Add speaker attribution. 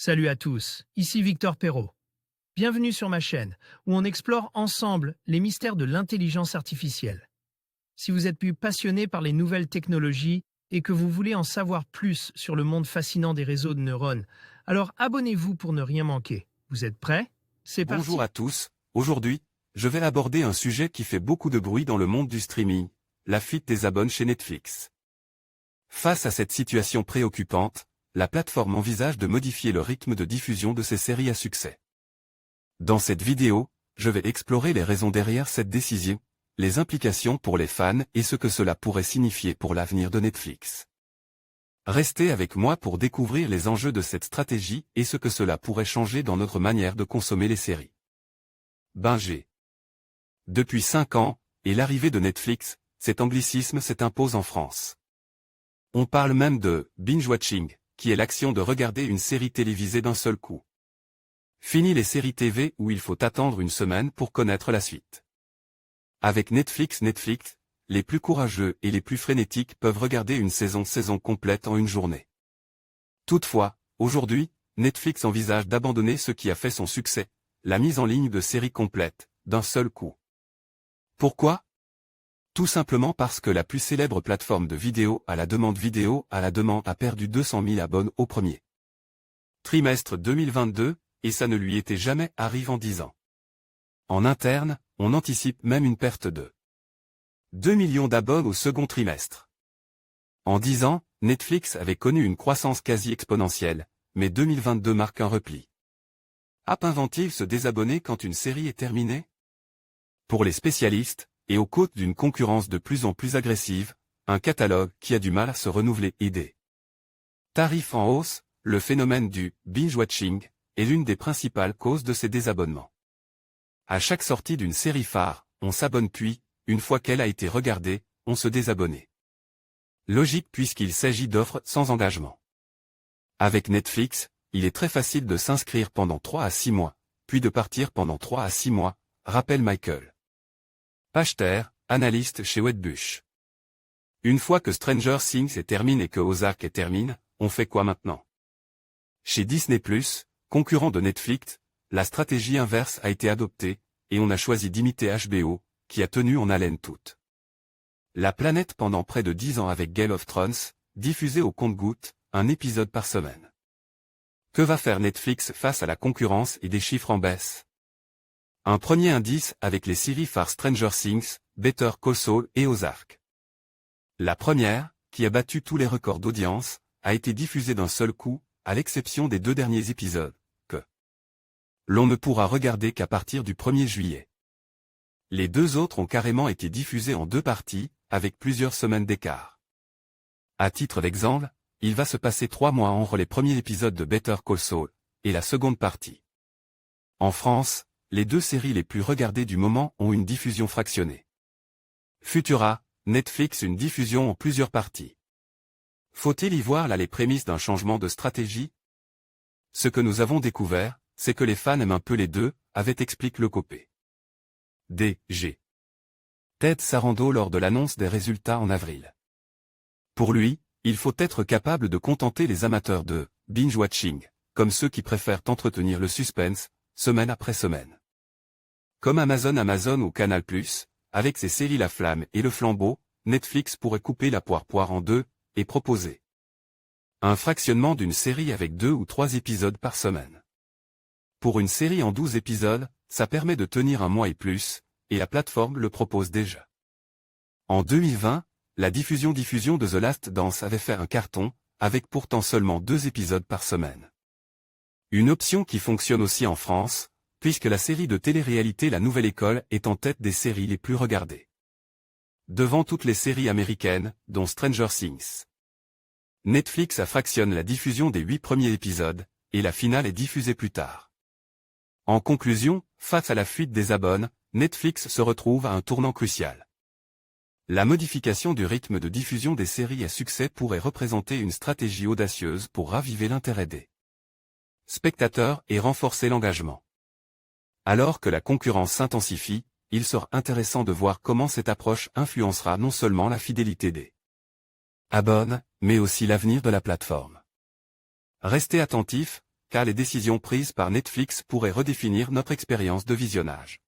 Speaker 1: Salut à tous, ici Victor Perrault. Bienvenue sur ma chaîne, où on explore ensemble les mystères de l'intelligence artificielle. Si vous êtes plus passionné par les nouvelles technologies et que vous voulez en savoir plus sur le monde fascinant des réseaux de neurones, alors abonnez-vous pour ne rien manquer. Vous êtes prêts? C'est parti.
Speaker 2: Bonjour à tous, aujourd'hui, je vais aborder un sujet qui fait beaucoup de bruit dans le monde du streaming, la fuite des abonnés chez Netflix. Face à cette situation préoccupante, la plateforme envisage de modifier le rythme de diffusion de ses séries à succès. Dans cette vidéo, je vais explorer les raisons derrière cette décision, les implications pour les fans et ce que cela pourrait signifier pour l'avenir de Netflix. Restez avec moi pour découvrir les enjeux de cette stratégie et ce que cela pourrait changer dans notre manière de consommer les séries. Binger. Depuis 5 ans, et l'arrivée de Netflix, cet anglicisme s'impose en France. On parle même de « binge-watching », qui est l'action de regarder une série télévisée d'un seul coup. Fini les séries TV où il faut attendre une semaine pour connaître la suite. Avec Netflix, les plus courageux et les plus frénétiques peuvent regarder une saison complète en une journée. Toutefois, aujourd'hui, Netflix envisage d'abandonner ce qui a fait son succès, la mise en ligne de séries complètes, d'un seul coup. Pourquoi ? Tout simplement parce que la plus célèbre plateforme de vidéo à la demande a perdu 200 000 abonnés au premier trimestre 2022, et ça ne lui était jamais arrivé en 10 ans. En interne, on anticipe même une perte de 2 millions d'abonnés au second trimestre. En 10 ans, Netflix avait connu une croissance quasi exponentielle, mais 2022 marque un repli. Vont-ils se désabonner quand une série est terminée ? Pour les spécialistes, et aux côtes d'une concurrence de plus en plus agressive, un catalogue qui a du mal à se renouveler et des tarifs en hausse, le phénomène du « binge-watching » est l'une des principales causes de ces désabonnements. À chaque sortie d'une série phare, on s'abonne puis, une fois qu'elle a été regardée, on se désabonne. Logique puisqu'il s'agit d'offres sans engagement. Avec Netflix, il est très facile de s'inscrire pendant 3 à 6 mois, puis de partir pendant 3 à 6 mois, rappelle Michael Pachter, analyste chez Wedbush. Une fois que Stranger Things est terminé et que Ozark est terminé, on fait quoi maintenant ? Chez Disney+, concurrent de Netflix, la stratégie inverse a été adoptée, et on a choisi d'imiter HBO, qui a tenu en haleine toute la planète pendant près de 10 ans avec Game of Thrones, diffusé au compte-gouttes, un épisode par semaine. Que va faire Netflix face à la concurrence et des chiffres en baisse ? Un premier indice avec les séries phares Stranger Things, Better Call Saul et Ozark. La première, qui a battu tous les records d'audience, a été diffusée d'un seul coup, à l'exception des 2 derniers épisodes, que l'on ne pourra regarder qu'à partir du 1er juillet. Les 2 autres ont carrément été diffusés en 2 parties, avec plusieurs semaines d'écart. À titre d'exemple, il va se passer 3 mois entre les premiers épisodes de Better Call Saul et la seconde partie. En France, les 2 séries les plus regardées du moment ont une diffusion fractionnée. Futura, Netflix une diffusion en plusieurs parties. Faut-il y voir là les prémices d'un changement de stratégie ? Ce que nous avons découvert, c'est que les fans aiment un peu les deux, explique le copé. D.G. Ted Sarandos lors de l'annonce des résultats en avril. Pour lui, il faut être capable de contenter les amateurs de « binge-watching », comme ceux qui préfèrent entretenir le suspense, semaine après semaine. Comme Amazon ou Canal+, avec ses séries La Flamme et Le Flambeau, Netflix pourrait couper la poire en 2, et proposer un fractionnement d'une série avec 2 ou 3 épisodes par semaine. Pour une série en 12 épisodes, ça permet de tenir un mois et plus, et la plateforme le propose déjà. En 2020, la diffusion de The Last Dance avait fait un carton, avec pourtant seulement 2 épisodes par semaine. Une option qui fonctionne aussi en France, puisque la série de télé-réalité La Nouvelle École est en tête des séries les plus regardées. Devant toutes les séries américaines, dont Stranger Things. Netflix fractionne la diffusion des 8 premiers épisodes, et la finale est diffusée plus tard. En conclusion, face à la fuite des abonnés, Netflix se retrouve à un tournant crucial. La modification du rythme de diffusion des séries à succès pourrait représenter une stratégie audacieuse pour raviver l'intérêt des spectateurs et renforcer l'engagement. Alors que la concurrence s'intensifie, il sera intéressant de voir comment cette approche influencera non seulement la fidélité des abonnés, mais aussi l'avenir de la plateforme. Restez attentifs, car les décisions prises par Netflix pourraient redéfinir notre expérience de visionnage.